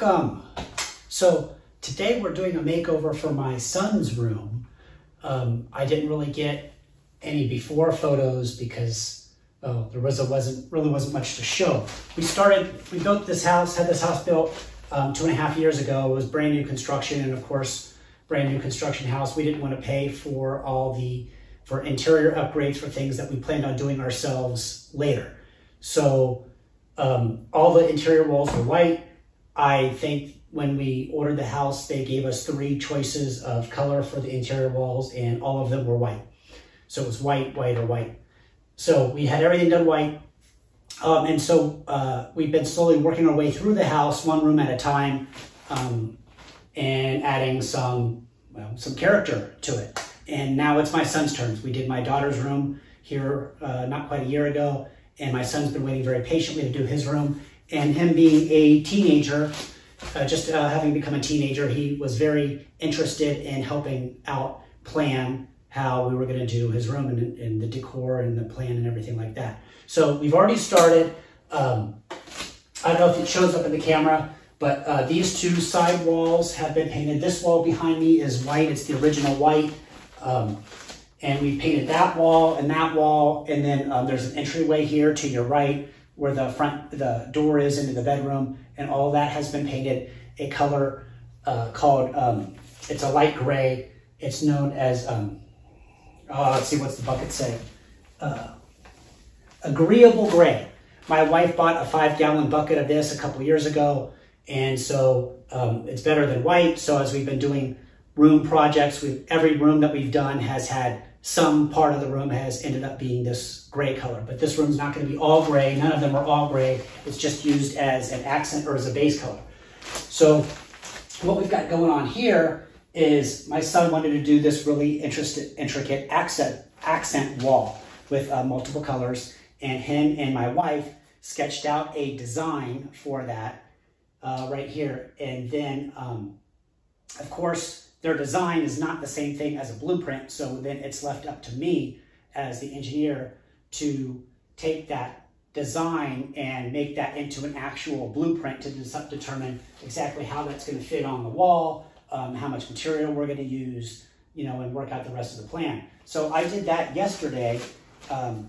Welcome. So today we're doing a makeover for my son's room. I didn't really get any before photos because there wasn't much to show. We built this house, had this house built 2.5 years ago. It was brand new construction, and of course, brand new construction house. We didn't want to pay for for interior upgrades for things that we planned on doing ourselves later. So all the interior walls were white. I think when we ordered the house, they gave us 3 choices of color for the interior walls, and all of them were white. So it was white, white, or white. So we had everything done white. And so we've been slowly working our way through the house, one room at a time, and adding some character to it. And now it's my son's turn. We did my daughter's room here not quite a year ago, and my son's been waiting very patiently to do his room. And him being a teenager, having become a teenager, he was very interested in helping out plan how we were going to do his room and the decor and the plan and everything like that. So we've already started. I don't know if it shows up in the camera, but these 2 side walls have been painted. This wall behind me is white. It's the original white. And we painted that wall, and then there's an entryway here to your right where the door is into the bedroom, and all that has been painted a color called, it's a light gray. It's known as, let's see, what's the bucket say? Agreeable gray. My wife bought a 5-gallon bucket of this a couple years ago, and so it's better than white. So as we've been doing room projects, every room that we've done has had some part of the room has ended up being this gray color, but this room's not going to be all gray. None of them are all gray. It's just used as an accent or as a base color. So what we've got going on here is my son wanted to do this really intricate accent wall with multiple colors, and him and my wife sketched out a design for that right here. And then, of course, their design is not the same thing as a blueprint, so then it's left up to me as the engineer to take that design and make that into an actual blueprint to determine exactly how that's going to fit on the wall, how much material we're going to use, and work out the rest of the plan. So I did that yesterday, and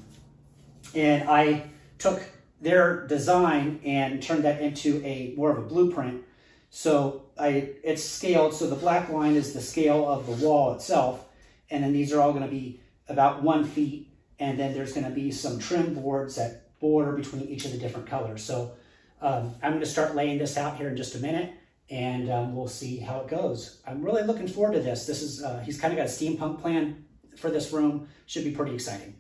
I took their design and turned that into more of a blueprint. So it's scaled, so the black line is the scale of the wall itself, and then these are all going to be about 1 feet, and then there's going to be some trim boards that border between each of the different colors. So I'm going to start laying this out here in just a minute, and we'll see how it goes. I'm really looking forward to this. This is he's kind of got a steampunk plan for this room. Should be pretty exciting.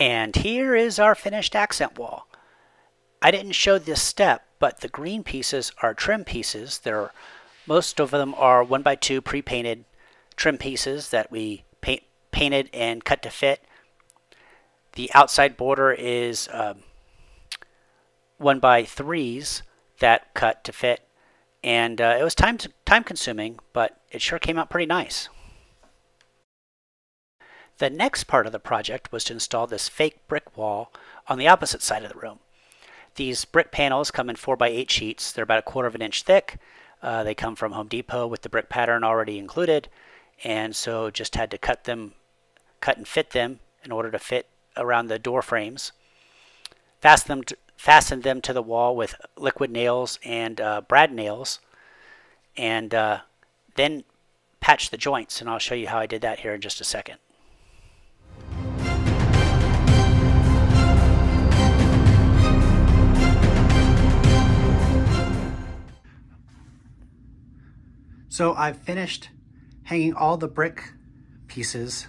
And here is our finished accent wall. I didn't show this step, but the green pieces are trim pieces. Most of them are 1x2 pre-painted trim pieces that we painted and cut to fit. The outside border is 1x3s that cut to fit, and it was time consuming, but it sure came out pretty nice. The next part of the project was to install this fake brick wall on the opposite side of the room. These brick panels come in 4x8 sheets. They're about 1/4 of an inch thick. They come from Home Depot with the brick pattern already included, and so just had to cut and fit them in order to fit around the door frames. Fasten fastened them to the wall with liquid nails and brad nails, and then patched the joints. And I'll show you how I did that here in just a second. So I've finished hanging all the brick pieces,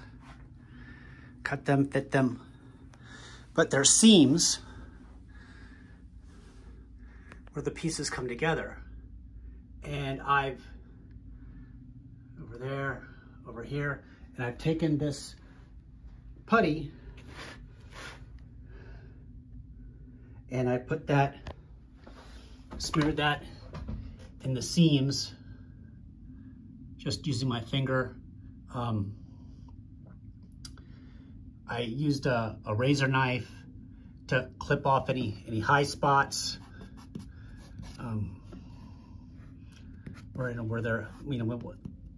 cut them, fit them, but there's seams where the pieces come together. And I've, over there, over here, and I've taken this putty and I put that, smeared that in the seams, just using my finger. I used a razor knife to clip off any high spots, where they're,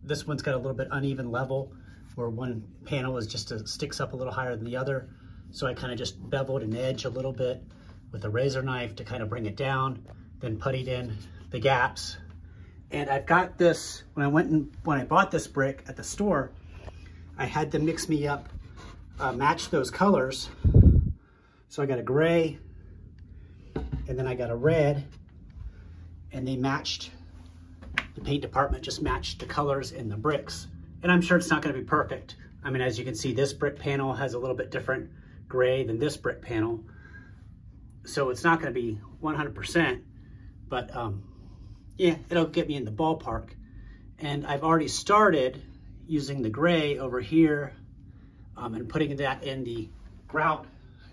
this one's got a little bit uneven level, where one panel is just sticks up a little higher than the other. So I kind of just beveled an edge a little bit with a razor knife to kind of bring it down, then puttied in the gaps. And I've got this, when I bought this brick at the store, I had them mix me up, match those colors. So I got a gray, and then I got a red, and they matched, the paint department just matched the colors in the bricks. And I'm sure it's not gonna be perfect. I mean, as you can see, this brick panel has a little bit different gray than this brick panel. So it's not gonna be 100%, but yeah, it'll get me in the ballpark. And I've already started using the gray over here and putting that in the grout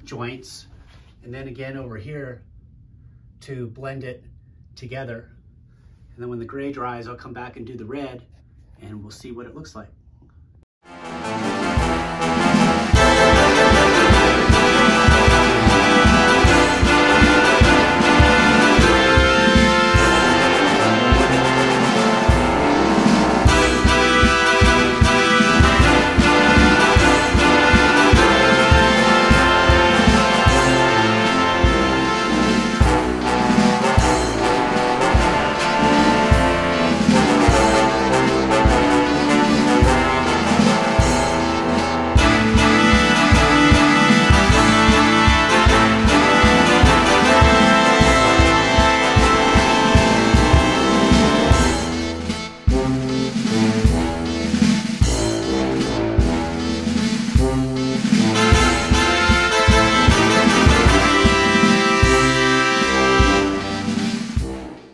joints, and then again over here to blend it together. And then when the gray dries, I'll come back and do the red, and we'll see what it looks like.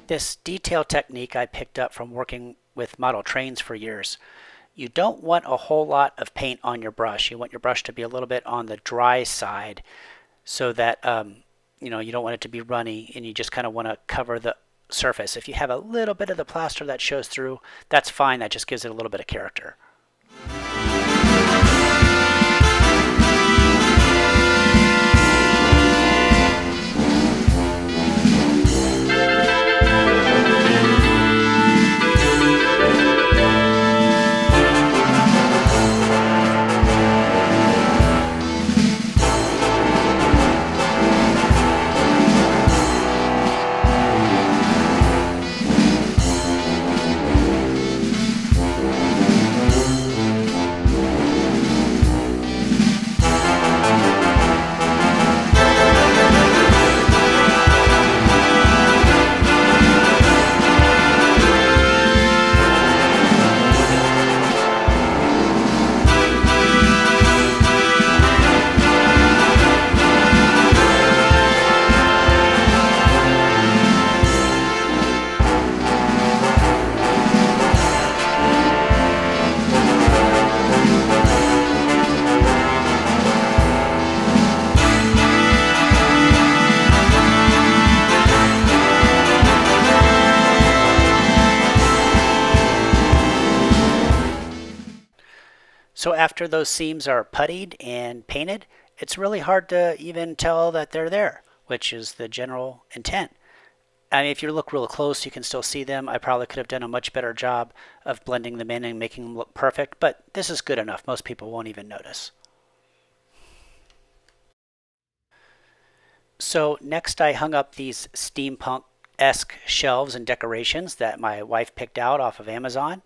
This detail technique I picked up from working with model trains for years. You don't want a whole lot of paint on your brush. You want your brush to be a little bit on the dry side, so that you don't want it to be runny, and you just kind of want to cover the surface. If you have a little bit of the plaster that shows through, that's fine. That just gives it a little bit of character. So after those seams are puttied and painted, it's really hard to even tell that they're there, which is the general intent. I mean, if you look real close, you can still see them. I probably could have done a much better job of blending them in and making them look perfect, but this is good enough. Most people won't even notice. So next I hung up these steampunk-esque shelves and decorations that my wife picked out off of Amazon,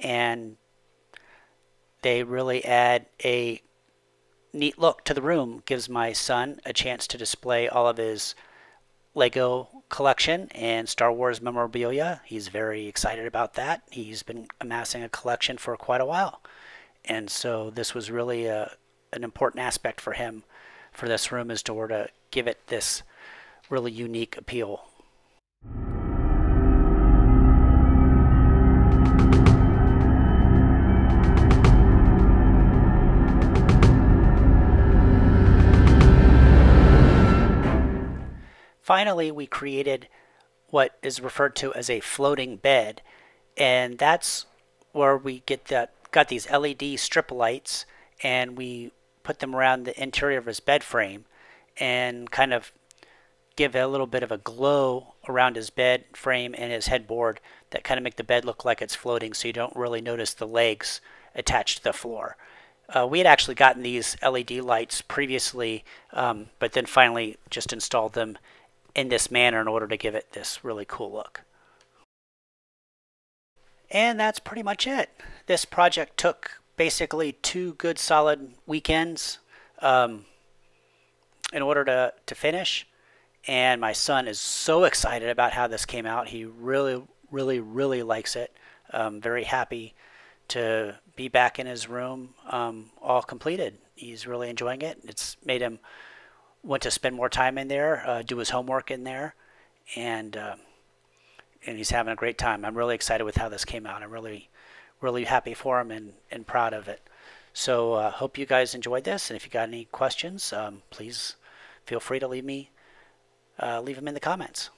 and they really add a neat look to the room. Gives my son a chance to display all of his Lego collection and Star Wars memorabilia. He's very excited about that. He's been amassing a collection for quite a while. And so this was really an important aspect for him for this room, is to give it this really unique appeal. Finally, we created what is referred to as a floating bed, and that's where we got these LED strip lights, and we put them around the interior of his bed frame and kind of give a little bit of a glow around his bed frame and his headboard that kind of make the bed look like it's floating, so you don't really notice the legs attached to the floor. We had actually gotten these LED lights previously, but then finally just installed them in this manner in order to give it this really cool look. And that's pretty much it. This project took basically 2 good solid weekends in order to finish. And my son is so excited about how this came out. He really, really, really likes it. Very happy to be back in his room all completed. He's really enjoying it. It's made him want to spend more time in there, do his homework in there, and he's having a great time. I'm really excited with how this came out. I'm really, really happy for him and proud of it. So hope you guys enjoyed this, and if you got any questions, please feel free to leave them in the comments.